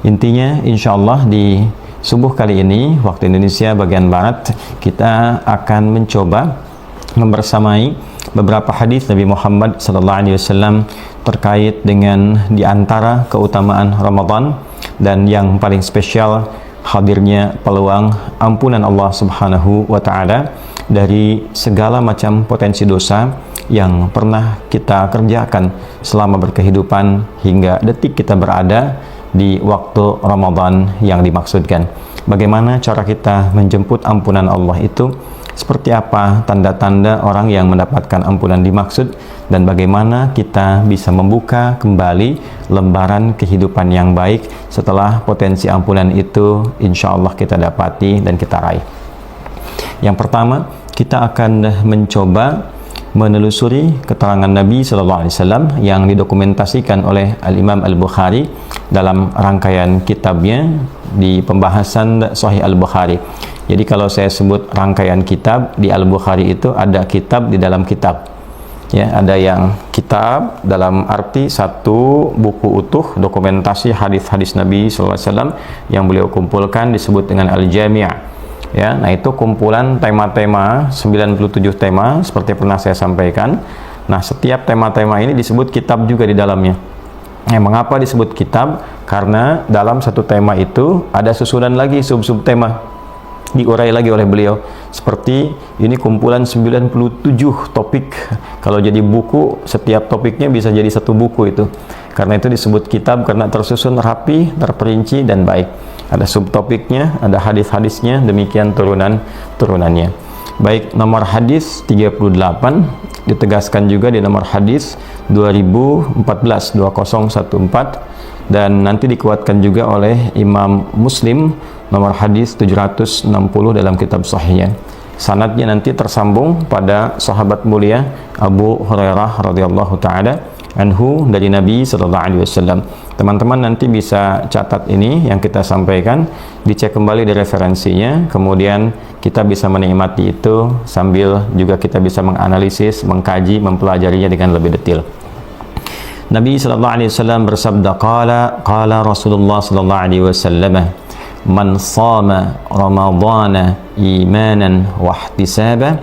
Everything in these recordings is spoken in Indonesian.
Intinya insyaallah di subuh kali ini waktu Indonesia bagian barat kita akan mencoba membersamai beberapa hadis Nabi Muhammad SAW terkait dengan diantara keutamaan Ramadan dan yang paling spesial hadirnya peluang ampunan Allah Subhanahu wa taala dari segala macam potensi dosa yang pernah kita kerjakan selama berkehidupan hingga detik kita berada di waktu Ramadan yang dimaksudkan. Bagaimana cara kita menjemput ampunan Allah itu? Seperti apa tanda-tanda orang yang mendapatkan ampunan dimaksud, dan bagaimana kita bisa membuka kembali lembaran kehidupan yang baik setelah potensi ampunan itu insya Allah kita dapati dan kita raih. Yang pertama, kita akan mencoba menelusuri keterangan Nabi SAW yang didokumentasikan oleh Al-Imam Al-Bukhari dalam rangkaian kitabnya di pembahasan Sahih Al-Bukhari. Jadi kalau saya sebut rangkaian kitab di Al-Bukhari itu ada kitab di dalam kitab. Ya, ada yang kitab dalam arti satu buku utuh dokumentasi hadis-hadis Nabi SAW yang beliau kumpulkan disebut dengan Al-Jami'. Ya, nah itu kumpulan tema-tema 97 tema seperti pernah saya sampaikan. Nah, setiap tema-tema ini disebut kitab juga di dalamnya. Mengapa disebut kitab? Karena dalam satu tema itu ada susunan lagi sub-sub tema diurai lagi oleh beliau. Seperti ini kumpulan 97 topik. Kalau jadi buku, setiap topiknya bisa jadi satu buku itu. Karena itu disebut kitab karena tersusun rapi, terperinci dan baik. Ada subtopiknya, ada hadis-hadisnya, demikian turunannya. Baik, nomor hadis 38 ditegaskan juga di nomor hadis 2014 dan nanti dikuatkan juga oleh Imam Muslim nomor hadis 760 dalam kitab sahihnya. Sanadnya nanti tersambung pada sahabat mulia Abu Hurairah radhiyallahu taala anhu dari Nabi sallallahu alaihi wasallam. Teman-teman nanti bisa catat ini yang kita sampaikan, dicek kembali di referensinya, kemudian kita bisa menikmati itu sambil juga kita bisa menganalisis, mengkaji, mempelajarinya dengan lebih detail. Nabi sallallahu alaihi wasallam bersabda, qala Rasulullah sallallahu alaihi wasallam, man shama ramadhana imanan wa ihtisaban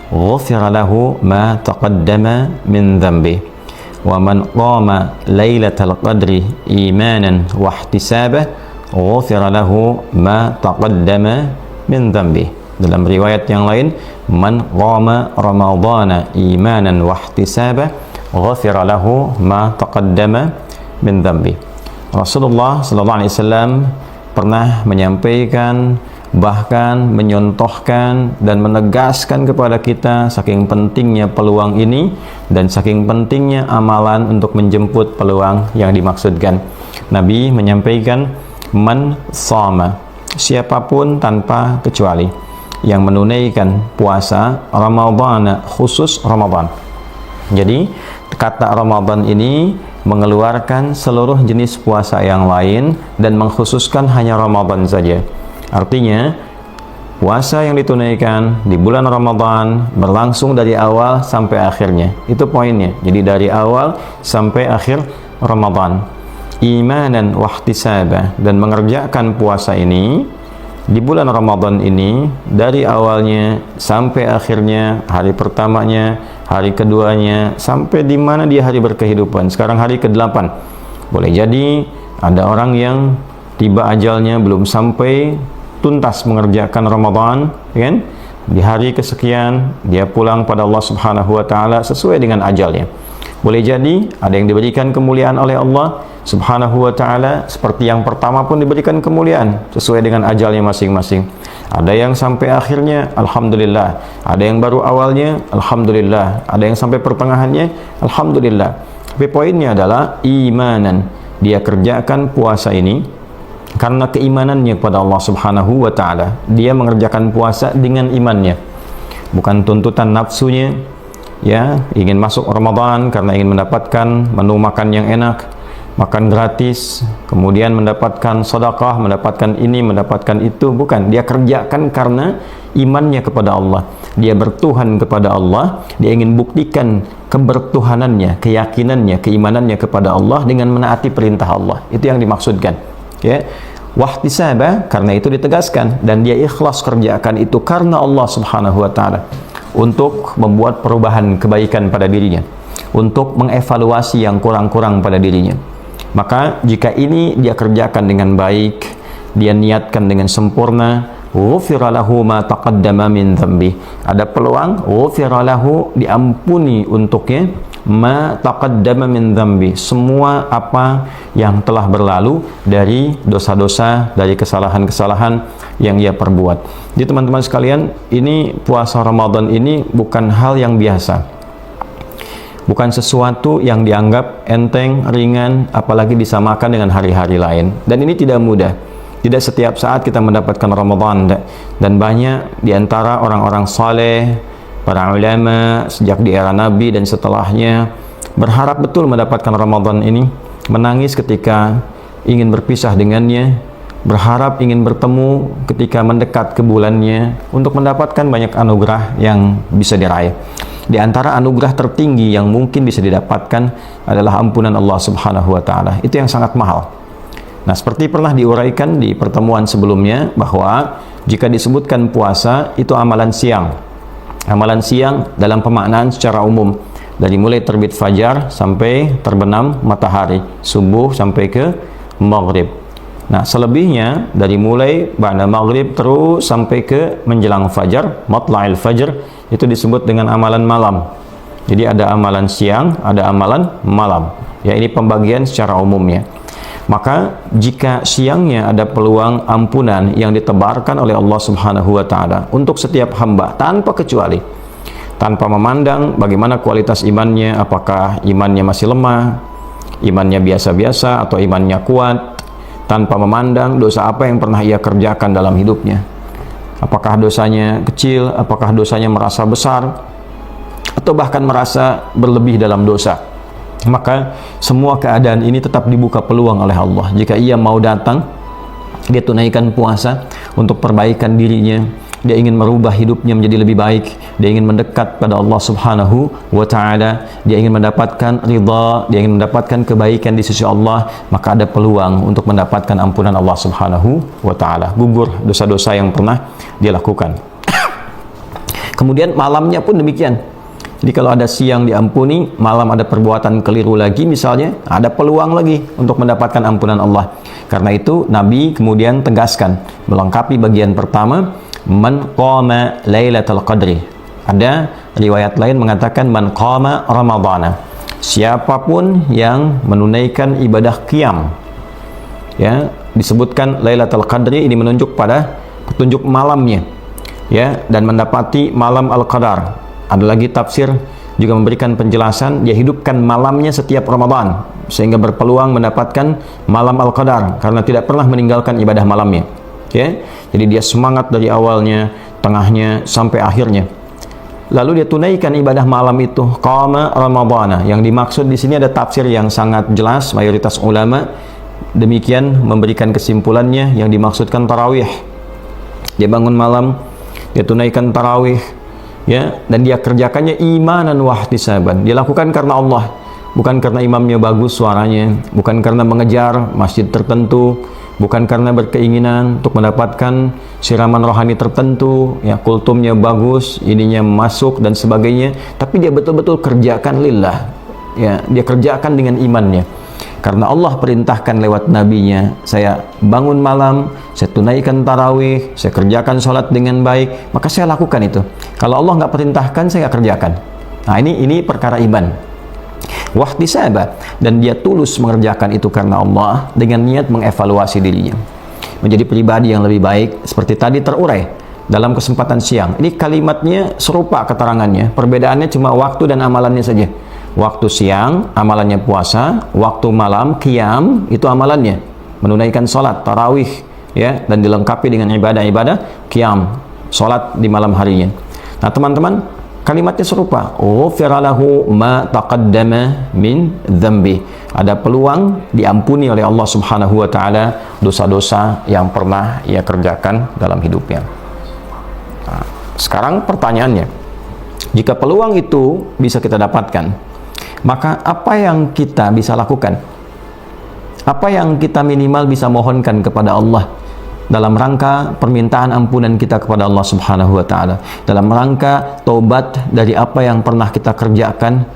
ghufira lahu ma taqaddama min dhanbihi wa man qama lailatal qadri imanan wa ihtisaban ghufira lahu ma taqaddama min dhanbihi. Dalam riwayat yang lain, man qama ramadhana imanan wa ihtisaban ghufira lahu ma taqaddama min dhanbihi. Rasulullah sallallahu alaihi wasallam pernah menyampaikan, bahkan menyontohkan dan menegaskan kepada kita saking pentingnya peluang ini dan saking pentingnya amalan untuk menjemput peluang yang dimaksudkan. Nabi menyampaikan, man shama, siapapun tanpa kecuali yang menunaikan puasa Ramadan, khusus Ramadan. Jadi kata Ramadan ini mengeluarkan seluruh jenis puasa yang lain dan mengkhususkan hanya Ramadan saja. Artinya puasa yang ditunaikan di bulan Ramadan berlangsung dari awal sampai akhirnya. Itu poinnya. Jadi dari awal sampai akhir Ramadan. Imanan wa ihtisaban, dan mengerjakan puasa ini di bulan Ramadan ini dari awalnya sampai akhirnya, hari pertamanya, hari keduanya, sampai di mana dia hari berkehidupan. Sekarang hari ke-8. Boleh jadi ada orang yang tiba ajalnya belum sampai tuntas mengerjakan Ramadan, kan? Di hari kesekian dia pulang pada Allah Subhanahu wa taala sesuai dengan ajalnya. Boleh jadi ada yang diberikan kemuliaan oleh Allah Subhanahu wa taala seperti yang pertama pun diberikan kemuliaan sesuai dengan ajalnya masing-masing. Ada yang sampai akhirnya, alhamdulillah. Ada yang baru awalnya, alhamdulillah. Ada yang sampai pertengahannya, alhamdulillah. Tapi poinnya adalah imanan. Dia kerjakan puasa ini karena keimanannya kepada Allah Subhanahu wa taala. Dia mengerjakan puasa dengan imannya. Bukan tuntutan nafsunya, ya, ingin masuk Ramadan karena ingin mendapatkan menu makan yang enak, makan gratis, kemudian mendapatkan sedekah, mendapatkan ini, mendapatkan itu. Bukan, dia kerjakan karena imannya kepada Allah. Dia bertuhan kepada Allah, dia ingin buktikan kebertuhanannya, keyakinannya, keimanannya kepada Allah dengan menaati perintah Allah. Itu yang dimaksudkan. Ya, wahtisaba, karena itu ditegaskan, dan dia ikhlas kerjakan itu karena Allah Subhanahu wa taala, untuk membuat perubahan kebaikan pada dirinya, untuk mengevaluasi yang kurang-kurang pada dirinya. Maka jika ini dia kerjakan dengan baik, dia niatkan dengan sempurna, ghufira lahu ma taqaddama min dhanbi, ada peluang ghufira lahu, diampuni untuknya, ma taqaddama min dhanbi, semua apa yang telah berlalu dari dosa-dosa, dari kesalahan-kesalahan yang ia perbuat. Jadi teman-teman sekalian, ini puasa Ramadan ini bukan hal yang biasa, bukan sesuatu yang dianggap enteng, ringan, apalagi disamakan dengan hari-hari lain. Dan ini tidak mudah. Tidak setiap saat kita mendapatkan Ramadan, dan banyak di antara orang-orang saleh, para ulama sejak di era Nabi dan setelahnya berharap betul mendapatkan Ramadan ini, menangis ketika ingin berpisah dengannya, berharap ingin bertemu ketika mendekat ke bulannya, untuk mendapatkan banyak anugerah yang bisa diraih. Di antara anugerah tertinggi yang mungkin bisa didapatkan adalah ampunan Allah Subhanahu wa taala. Itu yang sangat mahal. Nah, seperti pernah diuraikan di pertemuan sebelumnya, bahwa jika disebutkan puasa itu amalan siang. Amalan siang dalam pemaknaan secara umum, dari mulai terbit fajar sampai terbenam matahari, subuh sampai ke maghrib. Nah, selebihnya dari mulai ba'da maghrib terus sampai ke menjelang fajar, matla'il fajr, itu disebut dengan amalan malam. Jadi ada amalan siang, ada amalan malam. Ya, ini pembagian secara umumnya. Maka jika siangnya ada peluang ampunan yang ditebarkan oleh Allah Subhanahu wa taala untuk setiap hamba tanpa kecuali, tanpa memandang bagaimana kualitas imannya, apakah imannya masih lemah, imannya biasa-biasa atau imannya kuat, tanpa memandang dosa apa yang pernah ia kerjakan dalam hidupnya, apakah dosanya kecil, apakah dosanya merasa besar, atau bahkan merasa berlebih dalam dosa. Maka semua keadaan ini tetap dibuka peluang oleh Allah. Jika ia mau datang, dia tunaikan puasa untuk perbaikan dirinya, dia ingin merubah hidupnya menjadi lebih baik, dia ingin mendekat pada Allah Subhanahu wa taala, dia ingin mendapatkan ridha, dia ingin mendapatkan kebaikan di sisi Allah, maka ada peluang untuk mendapatkan ampunan Allah Subhanahu wa taala, gugur dosa-dosa yang pernah dia lakukan. Kemudian malamnya pun demikian. Jadi kalau ada siang diampuni, malam ada perbuatan keliru lagi misalnya, ada peluang lagi untuk mendapatkan ampunan Allah. Karena itu Nabi kemudian tegaskan, melengkapi bagian pertama, man qama lailatul qadri. Ada riwayat lain mengatakan man qama ramadhana. Siapapun yang menunaikan ibadah qiyam, ya, disebutkan lailatul qadri, ini menunjuk pada petunjuk malamnya, ya, dan mendapati malam al-qadar. Ada lagi tafsir juga memberikan penjelasan, dia hidupkan malamnya setiap Ramadan sehingga berpeluang mendapatkan malam Al-Qadar karena tidak pernah meninggalkan ibadah malamnya. Ya, jadi dia semangat dari awalnya, tengahnya sampai akhirnya. Lalu dia tunaikan ibadah malam itu, qama ramadhana. Yang dimaksud di sini ada tafsir yang sangat jelas, mayoritas ulama demikian memberikan kesimpulannya, yang dimaksudkan tarawih. Dia bangun malam, dia tunaikan tarawih, ya, dan dia kerjakannya imanan wahtisaban. Dia lakukan karena Allah, bukan karena imamnya bagus suaranya, bukan karena mengejar masjid tertentu, bukan karena berkeinginan untuk mendapatkan siraman rohani tertentu, ya, kultumnya bagus, ininya masuk dan sebagainya, tapi dia betul-betul kerjakan lillah, ya, dia kerjakan dengan imannya. Karena Allah perintahkan lewat nabinya, saya bangun malam, saya tunaikan tarawih, saya kerjakan sholat dengan baik, maka saya lakukan itu. Kalau Allah nggak perintahkan, saya nggak kerjakan. Nah, ini perkara iman. Wahtisaba, dan dia tulus mengerjakan itu karena Allah dengan niat mengevaluasi dirinya menjadi pribadi yang lebih baik, seperti tadi terurai dalam kesempatan siang. Ini kalimatnya serupa keterangannya, perbedaannya cuma waktu dan amalannya saja. Waktu siang amalannya puasa, waktu malam qiyam itu amalannya menunaikan sholat tarawih, ya, dan dilengkapi dengan ibadah-ibadah qiyam, sholat di malam harinya. Nah teman-teman, kalimatnya serupa, ghufira lahu ma taqaddama min dzambi. Ada peluang diampuni oleh Allah Subhanahu wa taala dosa-dosa yang pernah ia kerjakan dalam hidupnya. Nah, sekarang pertanyaannya, jika peluang itu bisa kita dapatkan, maka apa yang kita bisa lakukan? Apa yang kita minimal bisa mohonkan kepada Allah dalam rangka permintaan ampunan kita kepada Allah Subhanahu wa taala, dalam rangka taubat dari apa yang pernah kita kerjakan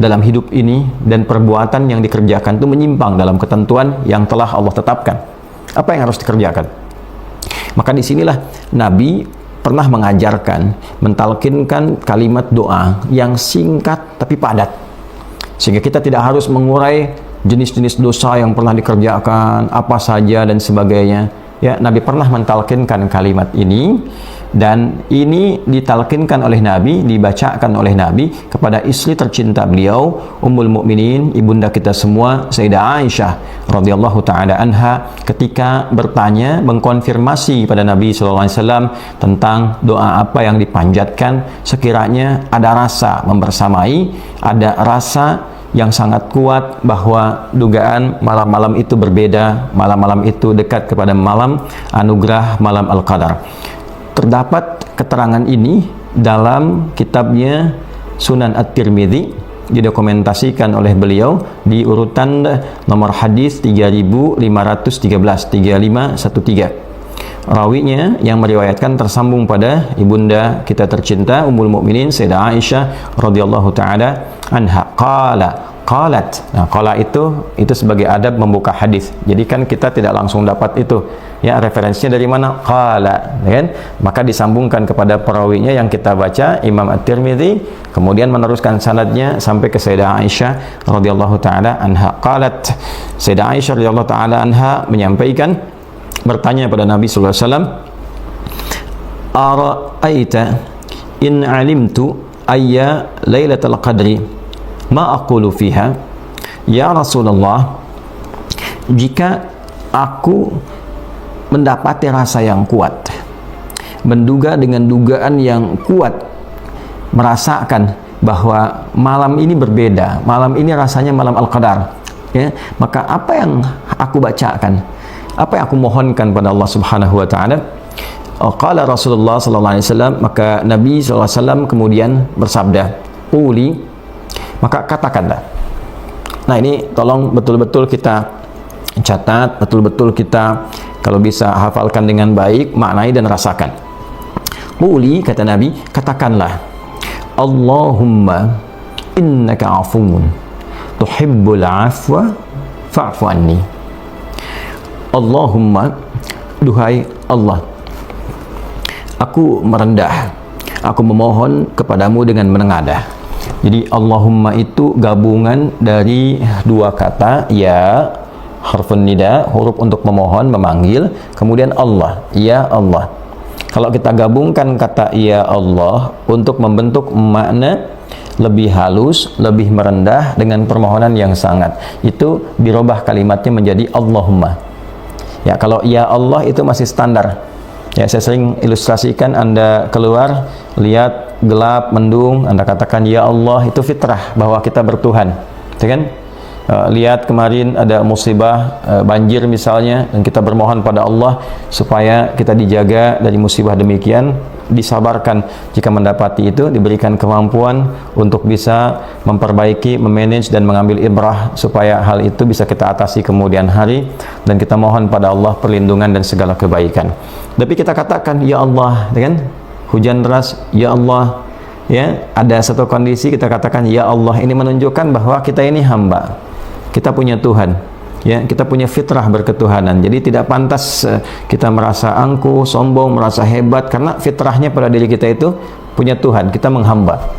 dalam hidup ini dan perbuatan yang dikerjakan itu menyimpang dalam ketentuan yang telah Allah tetapkan. Apa yang harus dikerjakan? Maka disinilah Nabi pernah mengajarkan, mentalkinkan kalimat doa yang singkat tapi padat, sehingga kita tidak harus mengurai jenis-jenis dosa yang pernah dikerjakan, apa saja dan sebagainya. Ya, Nabi pernah mentalkinkan kalimat ini, dan ini ditalkinkan oleh Nabi, dibacakan oleh Nabi kepada istri tercinta beliau, Ummul Mukminin, ibunda kita semua, Sayyidah Aisyah radhiyallahu taala anha, ketika bertanya, mengkonfirmasi pada Nabi sallallahu alaihi wasallam tentang doa apa yang dipanjatkan sekiranya ada rasa membersamai, ada rasa yang sangat kuat bahwa dugaan malam-malam itu berbeda, malam-malam itu dekat kepada malam anugerah malam Al-Qadar. Terdapat keterangan ini dalam kitabnya Sunan At-Tirmidzi, didokumentasikan oleh beliau di urutan nomor hadis 3513. Rawinya yang meriwayatkan tersambung pada ibunda kita tercinta Ummul Mukminin Sayyidah Aisyah radhiyallahu taala anha, qalat. Nah, qala itu sebagai adab membuka hadis. Jadi kan kita tidak langsung dapat itu. Ya, referensinya dari mana? Qala, kan? Maka disambungkan kepada perawinya yang kita baca Imam At-Tirmidzi, kemudian meneruskan sanadnya sampai ke Sayyidah Aisyah radhiyallahu taala anha. Qalat, Sayyidah Aisyah radhiyallahu taala anha menyampaikan, bertanya pada Nabi sallallahu alaihi wasallam, "Ara'aita in 'alimtu ayya lailatul qadri ma aqulu fiha?" Ya Rasulullah, jika aku mendapati rasa yang kuat, menduga dengan dugaan yang kuat, merasakan bahwa malam ini berbeda, malam ini rasanya malam Al-Qadar, ya, maka apa yang aku bacakan, apa yang aku mohonkan pada Allah Subhanahu wa taala? Qala Rasulullah sallallahu alaihi wasallam, maka Nabi sallallahu alaihi wasallam kemudian bersabda, "Quli," maka katakanlah. Nah, ini tolong betul-betul kita catat, betul-betul kita kalau bisa hafalkan dengan baik, maknai dan rasakan. Quli, kata Nabi, katakanlah, "Allahumma innaka afuwun tuhibbul afwa fa'fu anni." Allahumma, duhai Allah, aku merendah, aku memohon kepadamu dengan menengadah. Jadi Allahumma itu gabungan dari dua kata, ya, harfun nida, huruf untuk memohon, memanggil, kemudian Allah, ya Allah. Kalau kita gabungkan kata ya Allah untuk membentuk makna lebih halus, lebih merendah dengan permohonan yang sangat, itu dirubah kalimatnya menjadi Allahumma. Ya, kalau ya Allah itu masih standar. Ya, saya sering ilustrasikan, Anda keluar, lihat gelap, mendung, Anda katakan ya Allah, itu fitrah bahwa kita bertuhan. Ya kan? Lihat kemarin ada musibah, banjir misalnya, dan kita bermohon pada Allah supaya kita dijaga dari musibah demikian, disabarkan jika mendapati itu, diberikan kemampuan untuk bisa memperbaiki, memanage dan mengambil ibrah supaya hal itu bisa kita atasi kemudian hari, dan kita mohon pada Allah perlindungan dan segala kebaikan. Tapi kita katakan ya Allah, kan? Hujan deras, ya Allah, ya, ada satu kondisi kita katakan ya Allah, ini menunjukkan bahwa kita ini hamba, kita punya Tuhan, ya, kita punya fitrah berketuhanan. Jadi tidak pantas kita merasa angkuh, sombong, merasa hebat, karena fitrahnya pada diri kita itu punya Tuhan, kita menghamba.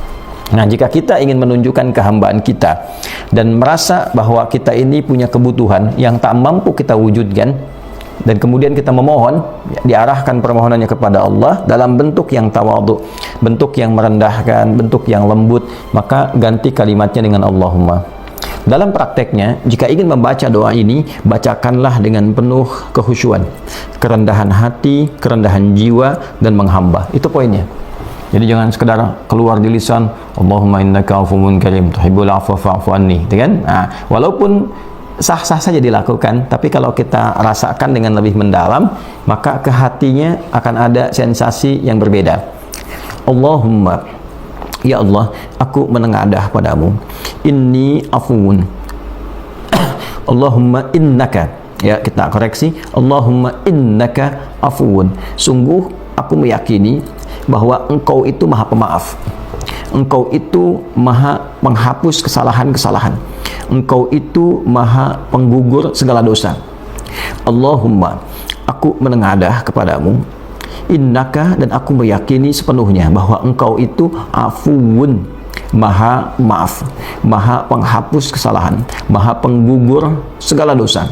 Nah, jika kita ingin menunjukkan kehambaan kita dan merasa bahwa kita ini punya kebutuhan yang tak mampu kita wujudkan, dan kemudian kita memohon, diarahkan permohonannya kepada Allah dalam bentuk yang tawadhu, bentuk yang merendahkan, bentuk yang lembut, maka ganti kalimatnya dengan Allahumma. Dalam prakteknya, jika ingin membaca doa ini, bacakanlah dengan penuh kekhusyuan, kerendahan hati, kerendahan jiwa, dan menghamba. Itu poinnya. Jadi jangan sekedar keluar di lisan, Allahumma innaka afuwwun karim tuhibbul afwa fa'fu anni, kan? Nah, walaupun sah-sah saja dilakukan, tapi kalau kita rasakan dengan lebih mendalam, maka ke hatinya akan ada sensasi yang berbeda. Allahumma, ya Allah, aku menengadah padamu. Inni afuun Allahumma innaka, ya kita koreksi, Allahumma innaka afuwun, sungguh aku meyakini bahwa engkau itu maha pemaaf, engkau itu maha menghapus kesalahan-kesalahan, engkau itu maha penggugur segala dosa. Allahumma, aku menengadah kepadamu, innaka, dan aku meyakini sepenuhnya bahwa engkau itu afuwun, maha maaf, maha penghapus kesalahan, maha penggugur segala dosa.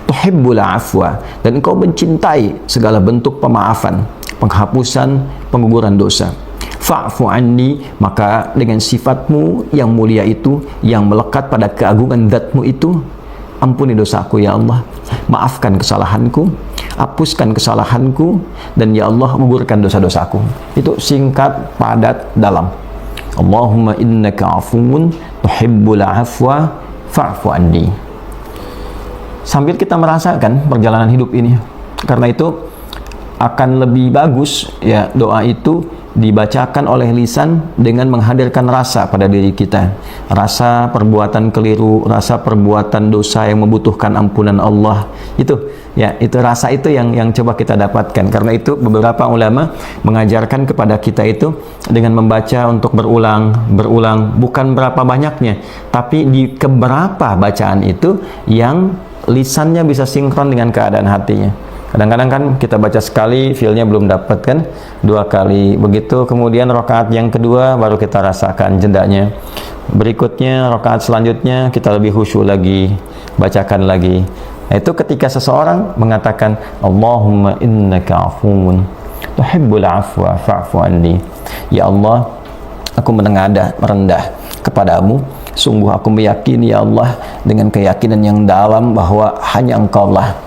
Tuhibbul afwa, dan engkau mencintai segala bentuk pemaafan, penghapusan, pengguguran dosa. Fa'fu anni, maka dengan sifatmu yang mulia itu, yang melekat pada keagungan zatmu itu, ampuni dosaku ya Allah, maafkan kesalahanku, hapuskan kesalahanku, dan ya Allah gugurkan dosa-dosaku. Itu singkat, padat, dalam. Allahumma innaka afuwun tuhibbul afwa fa'fu anni. Sambil kita merasakan perjalanan hidup ini, karena itu akan lebih bagus ya doa itu dibacakan oleh lisan dengan menghadirkan rasa pada diri kita, rasa perbuatan keliru, rasa perbuatan dosa yang membutuhkan ampunan Allah. Itu ya, itu rasa itu yang coba kita dapatkan. Karena itu beberapa ulama mengajarkan kepada kita itu dengan membaca untuk berulang, bukan berapa banyaknya, tapi di keberapa bacaan itu yang lisannya bisa sinkron dengan keadaan hatinya. Kadang-kadang kan kita baca sekali, feel-nya belum dapat kan, 2 kali, begitu kemudian rakaat yang kedua baru kita rasakan jedanya. Berikutnya rakaat selanjutnya kita lebih khusyuk lagi, bacakan lagi. Nah, itu ketika seseorang mengatakan Allahumma innaka afuwun tuhibbul afwa fa'fu anni. Ya Allah, aku menengadah, merendah kepadamu, sungguh aku meyakini ya Allah dengan keyakinan yang dalam bahwa hanya Engkaulah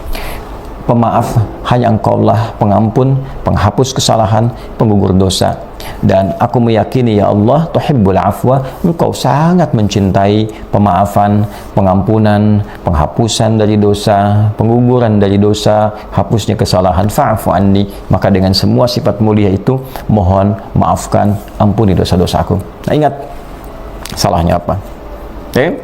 pemaaf, hanya Engkaulah pengampun, penghapus kesalahan, penggugur dosa. Dan aku meyakini ya Allah tuhibbul afwa, Engkau sangat mencintai pemaafan, pengampunan, penghapusan dari dosa, pengguguran dari dosa, hapusnya kesalahan. Fa'fu anni, maka dengan semua sifat mulia itu mohon maafkan, ampuni dosa-dosaku. Nah, ingat salahnya apa? Oke?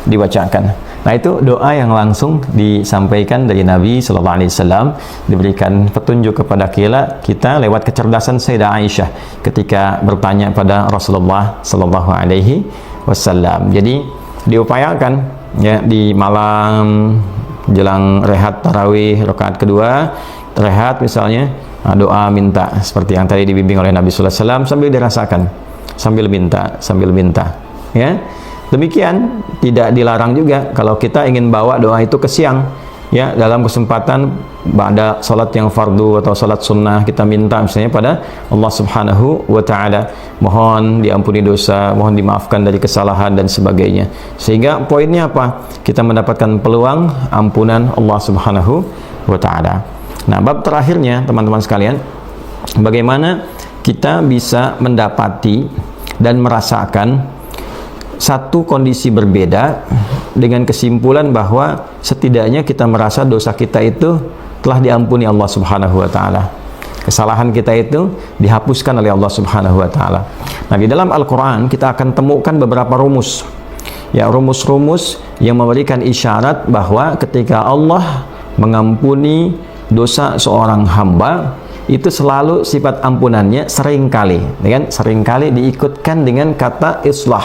Dibacakan. Nah, itu doa yang langsung disampaikan dari Nabi Sallallahu Alaihi Wasallam, diberikan petunjuk kepada kita lewat kecerdasan Sayyidah Aisyah ketika bertanya pada Rasulullah Sallallahu Alaihi Wasallam. Jadi diupayakan ya di malam jelang rehat tarawih rakaat kedua, rehat misalnya, doa minta seperti yang tadi dibimbing oleh Nabi Sallallahu Alaihi Wasallam sambil dirasakan, sambil minta, ya. Demikian tidak dilarang juga kalau kita ingin bawa doa itu ke siang, ya, dalam kesempatan pada salat yang fardu atau salat sunnah, kita minta misalnya pada Allah Subhanahu wa Ta'ala, mohon diampuni dosa, mohon dimaafkan dari kesalahan dan sebagainya. Sehingga poinnya apa? Kita mendapatkan peluang ampunan Allah Subhanahu wa Ta'ala. Nah, bab terakhirnya teman-teman sekalian, bagaimana kita bisa mendapati dan merasakan satu kondisi berbeda dengan kesimpulan bahwa setidaknya kita merasa dosa kita itu telah diampuni Allah Subhanahu wa Ta'ala, kesalahan kita itu dihapuskan oleh Allah Subhanahu wa Ta'ala. Nah, di dalam Al-Quran kita akan temukan beberapa rumus, ya, rumus-rumus yang memberikan isyarat bahwa ketika Allah mengampuni dosa seorang hamba, itu selalu sifat ampunannya seringkali diikutkan dengan kata islah,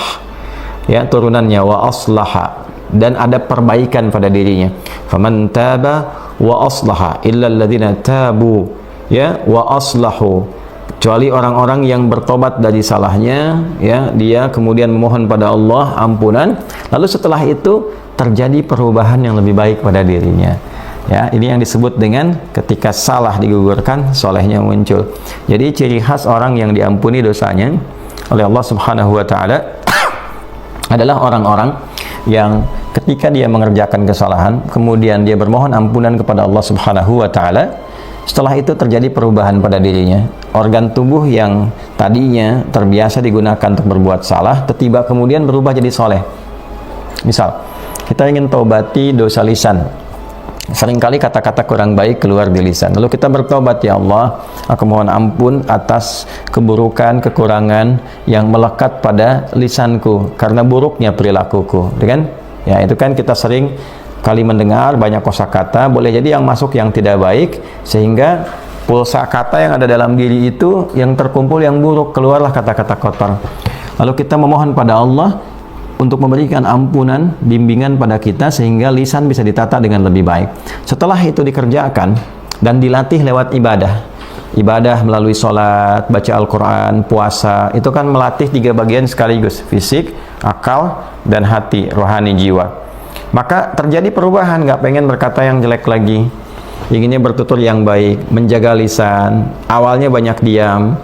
ya, turunannya wa aslaha, dan ada perbaikan pada dirinya. Faman taba wa aslaha illa alladzina tabu, ya, wa aslahu, kecuali orang-orang yang bertobat dari salahnya, ya, dia kemudian memohon pada Allah ampunan, lalu setelah itu terjadi perubahan yang lebih baik pada dirinya. Ya, ini yang disebut dengan ketika salah digugurkan, solehnya muncul. Jadi ciri khas orang yang diampuni dosanya oleh Allah Subhanahu wa Ta'ala adalah orang-orang yang ketika dia mengerjakan kesalahan, kemudian dia bermohon ampunan kepada Allah Subhanahu wa Ta'ala, setelah itu terjadi perubahan pada dirinya. Organ tubuh yang tadinya terbiasa digunakan untuk berbuat salah, tiba-tiba kemudian berubah jadi soleh. Misal, kita ingin taubati dosa lisan, seringkali kata-kata kurang baik keluar di lisan, lalu kita bertobat, ya Allah, aku mohon ampun atas keburukan, kekurangan yang melekat pada lisanku karena buruknya perilakuku, kan? Ya, itu kan kita sering kali mendengar banyak kosakata, boleh jadi yang masuk yang tidak baik, sehingga pulsa kata yang ada dalam diri itu yang terkumpul yang buruk, keluarlah kata-kata kotor. Lalu kita memohon pada Allah untuk memberikan ampunan, bimbingan pada kita sehingga lisan bisa ditata dengan lebih baik. Setelah itu dikerjakan dan dilatih lewat ibadah melalui sholat, baca Al-Quran, puasa, itu kan melatih 3 bagian sekaligus, fisik, akal, dan hati, rohani, jiwa. Maka terjadi perubahan, nggak pengen berkata yang jelek lagi, inginnya bertutur yang baik, menjaga lisan, awalnya banyak diam,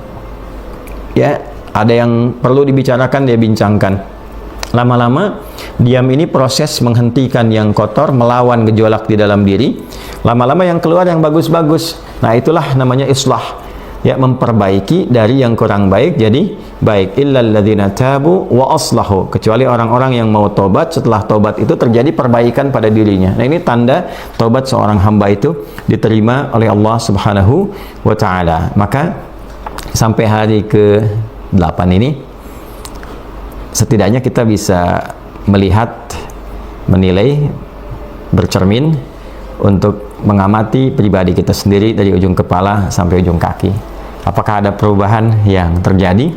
ya, ada yang perlu dibicarakan, dia bincangkan. Lama-lama, diam ini proses menghentikan yang kotor, melawan gejolak di dalam diri. Lama-lama yang keluar yang bagus-bagus. Nah, itulah namanya islah. Ya, memperbaiki dari yang kurang baik jadi baik. Illal ladzina tabu wa aslahu. Kecuali orang-orang yang mau tobat, setelah tobat itu terjadi perbaikan pada dirinya. Nah, ini tanda tobat seorang hamba itu diterima oleh Allah Subhanahu wa taala. Maka sampai hari ke-8 ini setidaknya kita bisa melihat, menilai, bercermin untuk mengamati pribadi kita sendiri dari ujung kepala sampai ujung kaki. Apakah ada perubahan yang terjadi?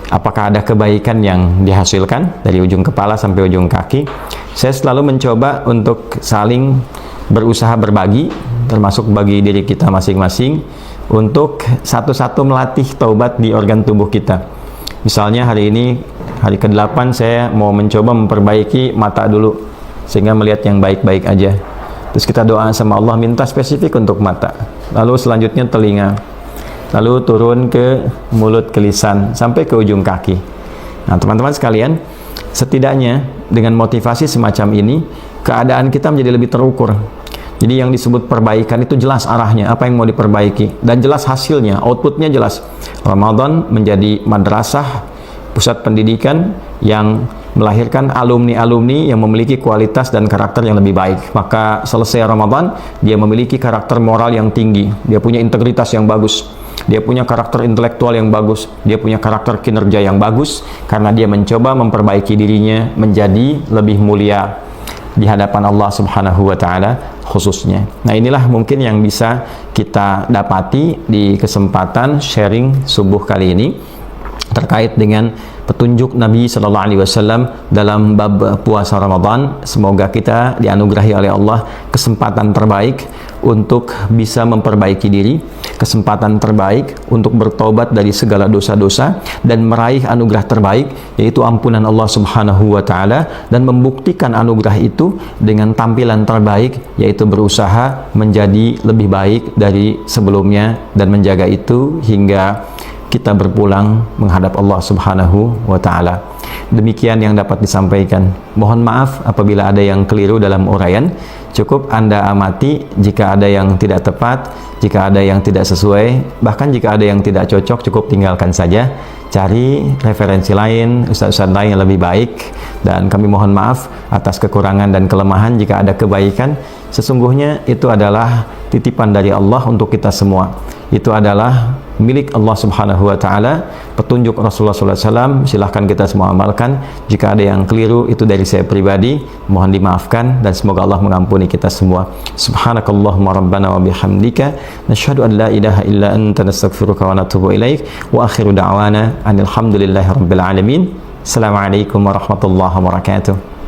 Apakah ada kebaikan yang dihasilkan dari ujung kepala sampai ujung kaki? Saya selalu mencoba untuk saling berusaha berbagi, termasuk bagi diri kita masing-masing, untuk satu-satu melatih taubat di organ tubuh kita. Misalnya hari ini, hari ke-8, saya mau mencoba memperbaiki mata dulu, sehingga melihat yang baik-baik aja. Terus kita doa sama Allah, minta spesifik untuk mata. Lalu selanjutnya telinga. Lalu turun ke mulut, ke lisan, sampai ke ujung kaki. Nah, teman-teman sekalian, setidaknya dengan motivasi semacam ini, keadaan kita menjadi lebih terukur. Jadi yang disebut perbaikan itu jelas arahnya, apa yang mau diperbaiki, dan jelas hasilnya, outputnya jelas. Ramadan menjadi madrasah, pusat pendidikan yang melahirkan alumni-alumni yang memiliki kualitas dan karakter yang lebih baik. Maka selesai Ramadan, dia memiliki karakter moral yang tinggi, dia punya integritas yang bagus, dia punya karakter intelektual yang bagus, dia punya karakter kinerja yang bagus, karena dia mencoba memperbaiki dirinya menjadi lebih mulia di hadapan Allah Subhanahu wa taala khususnya. Nah, inilah mungkin yang bisa kita dapati di kesempatan sharing subuh kali ini terkait dengan petunjuk Nabi Sallallahu Alaihi Wasallam dalam bab puasa Ramadan. Semoga kita dianugerahi oleh Allah kesempatan terbaik untuk bisa memperbaiki diri, kesempatan terbaik untuk bertobat dari segala dosa-dosa dan meraih anugerah terbaik, yaitu ampunan Allah Subhanahu wa taala, dan membuktikan anugerah itu dengan tampilan terbaik, yaitu berusaha menjadi lebih baik dari sebelumnya dan menjaga itu hingga kita berpulang menghadap Allah Subhanahu wa taala. Demikian yang dapat disampaikan. Mohon maaf apabila ada yang keliru dalam uraian. Cukup Anda amati jika ada yang tidak tepat, jika ada yang tidak sesuai, bahkan jika ada yang tidak cocok, cukup tinggalkan saja. Cari referensi lain, ustaz-ustaz lain yang lebih baik, dan kami mohon maaf atas kekurangan dan kelemahan. Jika ada kebaikan, sesungguhnya itu adalah titipan dari Allah untuk kita semua. Itu adalah milik Allah Subhanahu wa taala, petunjuk Rasulullah SAW. Silahkan kita semua amalkan. Jika ada yang keliru, itu dari saya pribadi, mohon dimaafkan, dan semoga Allah mengampuni kita semua. Subhanakallahumma rabbana wa bihamdika, nasyhadu an la ilaha illa anta, nastaghfiruka wa natubu ilaik, wa akhiru da'wana anil hamdulillahi rabbil alamin. Assalamualaikum warahmatullahi wabarakatuh.